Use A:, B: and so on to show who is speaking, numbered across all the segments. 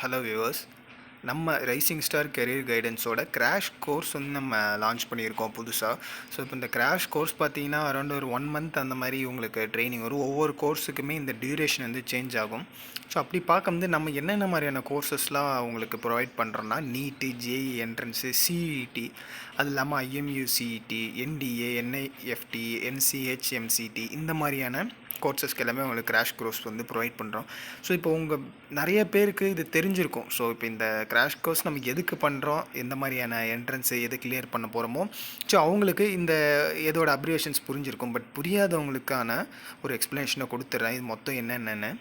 A: Hello viewers. நம்ம rising star career கைடன்ஸோட crash course வந்து நம்ம லான்ச் பண்ணியிருக்கோம் புதுசாக. ஸோ இப்போ இந்த கிராஷ் கோர்ஸ் பார்த்தீங்கன்னா அரௌண்ட் ஒரு 1 மந்த் அந்த மாதிரி உங்களுக்கு ட்ரைனிங் வரும். ஒவ்வொரு கோர்ஸுக்குமே இந்த டியூரேஷன் வந்து சேஞ்ச் ஆகும். ஸோ அப்படி பார்க்கும்போது நம்ம என்னென்ன மாதிரியான கோர்சஸ்லாம் உங்களுக்கு ப்ரொவைட் பண்ணுறோன்னா நீட்டு, ஜேஇ என்ட்ரன்ஸு, சிஇடி, அது இல்லாமல் IMU CET, NDA, NIFT, NCH, MCT இந்த மாதிரியான கோர்சஸ்க்கு எல்லாமே உங்களுக்கு கிராஷ் கோர்ஸ் வந்து ப்ரொவைட் பண்ணுறோம். ஸோ இப்போ உங்கள் நிறைய பேருக்கு இது தெரிஞ்சிருக்கும். ஸோ இப்போ இந்த கிராஷ் கோர்ஸ் நம்ம எதுக்கு பண்ணுறோம், எந்த மாதிரியான என்ட்ரன்ஸு எது கிளியர் பண்ண போகிறோமோ, ஸோ அவங்களுக்கு இந்த இதோட அப்ரிவேஷன்ஸ் புரிஞ்சிருக்கும். பட் புரியாதவங்களுக்கான ஒரு எக்ஸ்ப்ளனேஷனை கொடுத்துட்றேன். இது மொத்தம் என்னென்னு.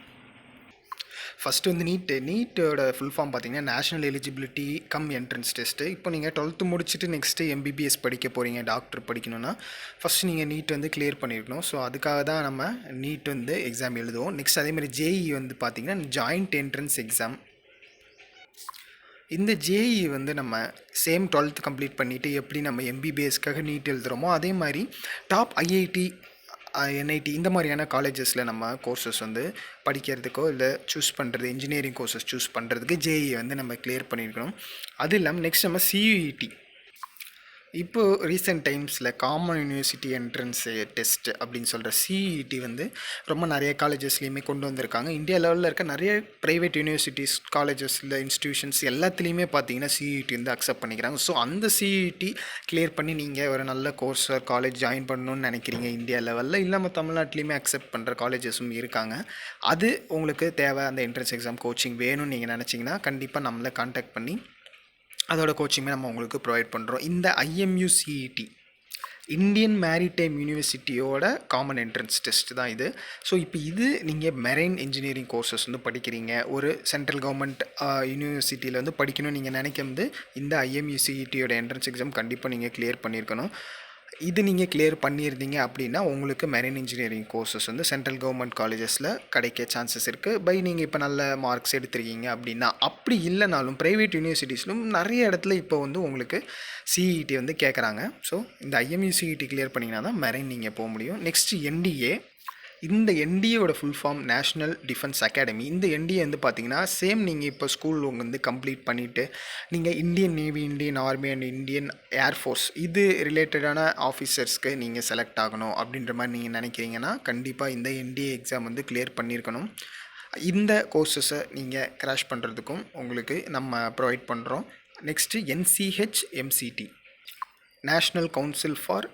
A: ஃபஸ்ட்டு வந்து நீட்டோட ஃபுல் ஃபார்ம் பார்த்தீங்கன்னா national eligibility come entrance test. இப்போ நீங்கள் 12th முடிச்சுட்டு நெக்ஸ்ட்டு எம்பிபிஎஸ் படிக்க போகிறீங்க, டாக்டர் படிக்கணும்னா ஃபஸ்ட்டு நீங்கள் நீட் வந்து கிளியர் பண்ணியிருக்கணும். ஸோ அதுக்காக தான் நம்ம நீட் வந்து எக்ஸாம் எழுதுவோம். நெக்ஸ்ட் அதேமாதிரி ஜேஇ வந்து பார்த்திங்கன்னா ஜாயிண்ட் என்ட்ரன்ஸ் எக்ஸாம். இந்த ஜேஇ வந்து நம்ம சேம் 12th கம்ப்ளீட் பண்ணிவிட்டு எப்படி நம்ம எம்பிபிஎஸ்க்காக நீட் எழுதுகிறோமோ அதே மாதிரி டாப் ஐஐடி, என்ஐடி இந்த மாதிரியான காலேஜஸில் நம்ம கோர்சஸ் வந்து படிக்கிறதுக்கோ இல்லை சூஸ் பண்ணுறது இன்ஜினியரிங் கோர்சஸ் சூஸ் பண்ணுறதுக்கு ஜேஇ வந்து நம்ம கிளியர் பண்ணியிருக்கணும். அது இல்லாமல் நெக்ஸ்ட் நம்ம சிஇடி. இப்போது ரீசெண்ட் டைம்ஸில் காமன் யூனிவர்சிட்டி என்ட்ரன்ஸ் டெஸ்ட் அப்படின்னு சொல்கிற சிஇடி வந்து ரொம்ப நிறைய காலேஜஸ்லேயுமே கொண்டு வந்திருக்காங்க. இந்தியா லெவலில் இருக்க நிறைய ப்ரைவேட் யூனிவர்சிட்டிஸ், காலேஜஸில், இன்ஸ்டியூஷன்ஸ் எல்லாத்துலேயுமே பார்த்தீங்கன்னா சிஇடி வந்து அக்செப்ட் பண்ணிக்கிறாங்க. ஸோ அந்த சிஇடி கிளியர் பண்ணி நீங்கள் ஒரு நல்ல கோர்ஸ் காலேஜ் ஜாயின் பண்ணணும்னு நினைக்கிறீங்க இந்தியா லெவலில், இல்லாமல் தமிழ்நாட்டிலையுமே அக்செப்ட் பண்ணுற காலேஜஸும் இருக்காங்க. அது உங்களுக்கு தேவை, அந்த என்ட்ரன்ஸ் எக்ஸாம் கோச்சிங் வேணும்னு நீங்கள் நினச்சிங்கன்னா கண்டிப்பாக நம்மளை கான்டாக்ட் பண்ணி அதோட கோச்சிங்குமே நம்ம உங்களுக்கு ப்ரொவைட் பண்ணுறோம். இந்த ஐஎம்யூ சிஇடி இந்தியன் மேரிடைம் யூனிவர்சிட்டியோட காமன் என்ட்ரன்ஸ் டெஸ்ட் தான் இது. ஸோ இப்போ இது நீங்கள் மெரைன் இன்ஜினியரிங் கோர்சஸ் வந்து படிக்கிறீங்க, ஒரு சென்ட்ரல் கவர்மெண்ட் யூனிவர்சிட்டியில் வந்து படிக்கணும்னு நீங்கள் நினைக்கிறது இந்த ஐஎம்யூ சிஇடியோட என்ட்ரன்ஸ் எக்ஸாம் கண்டிப்பாக நீங்கள் கிளியர் பண்ணியிருக்கணும். இது நீங்கள் கிளியர் பண்ணியிருந்தீங்க அப்படின்னா உங்களுக்கு மெரைன் இன்ஜினியரிங் கோர்சஸ் வந்து சென்ட்ரல் கவர்மெண்ட் காலேஜஸில் கிடைக்க சான்சஸ் இருக்குது. நீங்கள் இப்போ நல்ல மார்க்ஸ் எடுத்துருக்கீங்க அப்படின்னா. அப்படி இல்லைனாலும் ப்ரைவேட் யூனிவர்சிட்டிஸ்லும் நிறைய இடத்துல இப்போ வந்து உங்களுக்கு சிஇடி வந்து கேட்குறாங்க. ஸோ இந்த ஐஎம்யூ சிஇடி கிளியர் பண்ணிங்கன்னா தான் மெரைன் நீங்கள் போக முடியும். Next NDA. இந்த என்டிஏவோட full form national defence academy. இந்த என்டிஏ வந்து பார்த்திங்கன்னா சேம் நீங்கள் இப்போ ஸ்கூல் வந்து கம்ப்ளீட் பண்ணிவிட்டு நீங்கள் Indian navy, Indian army and Indian air force இது ரிலேட்டடான ஆஃபீஸர்ஸ்க்கு நீங்கள் செலக்ட் ஆகணும் அப்படின்ற மாதிரி நீங்கள் நினைக்கிறீங்கன்னா கண்டிப்பாக இந்த என்டிஏ எக்ஸாம் வந்து கிளியர் பண்ணியிருக்கணும். இந்த கோர்சஸை நீங்கள் கிராஷ் பண்ணுறதுக்கும் உங்களுக்கு நம்ம ப்ரொவைட் பண்ணுறோம். Next NCH MCT, national council for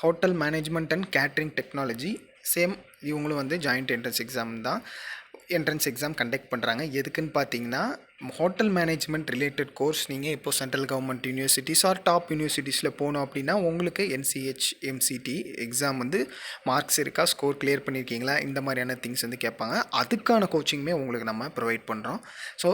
A: hotel management and catering technology. Same இவங்களும் வந்து ஜாயிண்ட் என்ட்ரன்ஸ் எக்ஸாம் தான் என்ட்ரன்ஸ் எக்ஸாம் கண்டக்ட் பண்ணுறாங்க. எதுக்குன்னு பார்த்தீங்கன்னா ஹோட்டல் மேனேஜ்மெண்ட் ரிலேட்டட் கோர்ஸ் நீங்கள் இப்போ central government universities or top யூனிவர்சிட்டிஸில் போனோம் அப்படின்னா உங்களுக்கு என்சிஹெச் எம்சிடி எக்ஸாம் வந்து மார்க்ஸ் இருக்கா, ஸ்கோர் கிளியர் பண்ணியிருக்கீங்களா, இந்த மாதிரியான திங்ஸ் வந்து கேட்பாங்க. அதுக்கான கோச்சிங்குமே உங்களுக்கு நம்ம ப்ரொவைட் பண்ணுறோம். ஸோ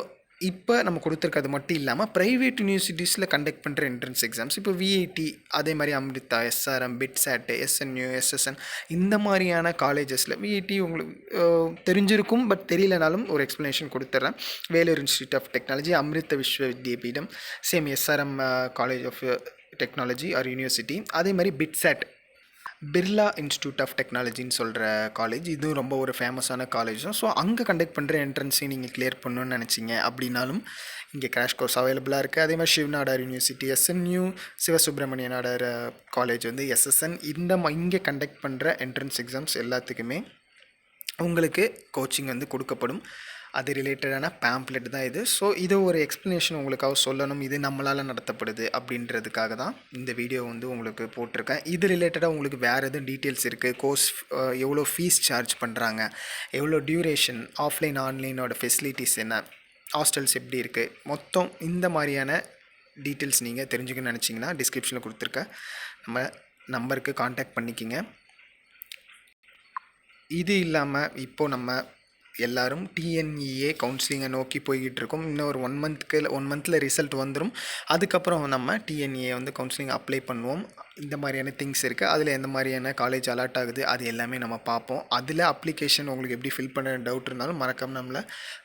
A: இப்போ நம்ம கொடுத்துருக்கிறது மட்டும் இல்லாமல் ப்ரைவேட் யூனிவர்சிட்டிஸில் கண்டக்ட் பண்ணுற என்ட்ரன்ஸ் எக்ஸாம்ஸ் இப்போ விஐடி, அதே மாதிரி Amrita, SRM, BITSAT, SNU, SSN இந்த மாதிரியான காலேஜஸில் விஐடி உங்களுக்கு தெரிஞ்சிருக்கும். பட் தெரியலனாலும் ஒரு எக்ஸ்ப்ளனேஷன் கொடுத்துட்றேன். Vellore institute of technology, Amrita Vishwa Vidyapeetham, same SRM college of technology or university, அதே மாதிரி பிட்சாட், பிர்லா இன்ஸ்டியூட் ஆஃப் டெக்னாலஜின்னு சொல்கிற காலேஜ், இதுவும் ரொம்ப ஒரு ஃபேமஸான காலேஜ் தான். ஸோ அங்கே கண்டக்ட் பண்ணுற என்ட்ரன்ஸையும் நீங்கள் கிளியர் பண்ணணும்னு நினச்சிங்க அப்படின்னாலும் இங்கே கிராஷ் கோர்ஸ் அவைலபிளாக இருக்குது. அதே மாதிரி Shiv Nadar university, SNU, Sivasubramania Nadar college வந்து எஸ்எஸ்என், இங்கே கண்டக்ட் பண்ணுற என்ட்ரன்ஸ் எக்ஸாம்ஸ் எல்லாத்துக்குமே உங்களுக்கு கோச்சிங் வந்து கொடுக்கப்படும். அது ரிலேட்டடான பேம்ப்ளெட் தான் இது. ஸோ இது ஒரு எக்ஸ்ப்ளனேஷன் உங்களுக்காக சொல்லணும், இது நம்மளால் நடத்தப்படுது அப்படின்றதுக்காக தான் இந்த வீடியோ வந்து உங்களுக்கு போட்டிருக்கேன். இது ரிலேட்டடாக உங்களுக்கு வேறு எதுவும் டீட்டெயில்ஸ் இருக்குது, கோர்ஸ் எவ்வளோ ஃபீஸ் சார்ஜ் பண்ணுறாங்க, எவ்வளோ டியூரேஷன், ஆஃப்லைன் ஆன்லைனோட ஃபெசிலிட்டிஸ் என்ன, ஹாஸ்டல்ஸ் எப்படி இருக்குது, மொத்தம் இந்த மாதிரியான டீட்டெயில்ஸ் நீங்கள் தெரிஞ்சுக்கணும்னு நினச்சிங்கன்னா டிஸ்கிரிப்ஷனில் கொடுத்துருக்க நம்ம நம்பருக்கு கான்டாக்ட் பண்ணிக்கிங்க. இது இல்லாமல் இப்போது நம்ம எல்லோரும் டிஎன்இஏ கவுன்சிலிங்கை நோக்கி போய்கிட்டு இருக்கோம். இன்னும் ஒரு 1 மந்தில் ரிசல்ட் வந்துடும். அதுக்கப்புறம் நம்ம டிஎன்இஏ வந்து கவுன்சிலிங் அப்ளை பண்ணுவோம். இந்த மாதிரியான திங்ஸ் இருக்குது. அதில் எந்த மாதிரியான காலேஜ் அலாட் ஆகுது அது எல்லாமே நம்ம பார்ப்போம். அதில் அப்ளிகேஷன் உங்களுக்கு எப்படி ஃபில் பண்ண டவுட் இருந்தாலும் மறக்காமல் நம்மளை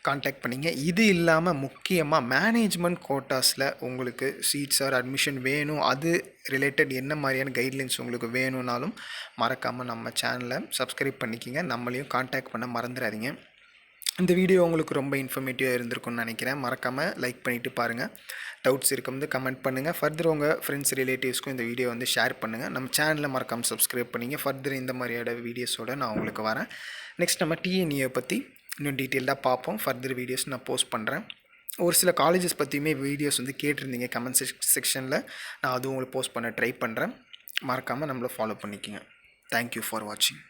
A: கான்டாக்ட் பண்ணிங்க. இது இல்லாமல் முக்கியமாக மேனேஜ்மெண்ட் கோட்டாஸில் உங்களுக்கு சீட்ஸ் ஆர் அட்மிஷன் வேணும், அது ரிலேட்டட் என்ன மாதிரியான கைட்லைன்ஸ் உங்களுக்கு வேணும்னாலும் மறக்காமல் நம்ம சேனலை சப்ஸ்கிரைப் பண்ணிக்கிங்க. நம்மளையும் கான்டாக்ட் பண்ண மறந்துடாதீங்க. இந்த வீடியோ உங்களுக்கு ரொம்ப இன்ஃபர்மேட்டிவாக இருந்திருக்கும்னு நினைக்கிறேன். மறக்காமல் லைக் பண்ணிவிட்டு பாருங்கள். டவுட்ஸ் இருக்கும்போது கமெண்ட் பண்ணுங்கள். ஃபர்தர் உங்கள் ஃப்ரெண்ட்ஸ் ரிலேட்டிவ்ஸ்க்கும் இந்த வீடியோ வந்து ஷேர் பண்ணுங்கள். நம்ம சேனலை மறக்காமல் சப்ஸ்கிரைப் பண்ணிங்க. ஃபர்தர் இந்த மாதிரியான வீடியோஸோடு நான் உங்களுக்கு வரேன். நெக்ஸ்ட் நம்ம டிஎன்இஏ பற்றி இன்னும் டீட்டெயில்டாக பார்ப்போம். ஃபர்தர் வீடியோஸ் நான் போஸ்ட் பண்ணுறேன். ஒரு சில காலேஜஸ் பற்றியுமே வீடியோஸ் வந்து கேட்டிருந்தீங்க கமெண்ட் செக்ஷனில். நான் அதுவும் உங்களுக்கு போஸ்ட் பண்ண ட்ரை பண்ணுறேன். மறக்காமல் நம்மளை ஃபாலோ பண்ணிக்கோங்க. தேங்க்யூ ஃபார் வாட்சிங்.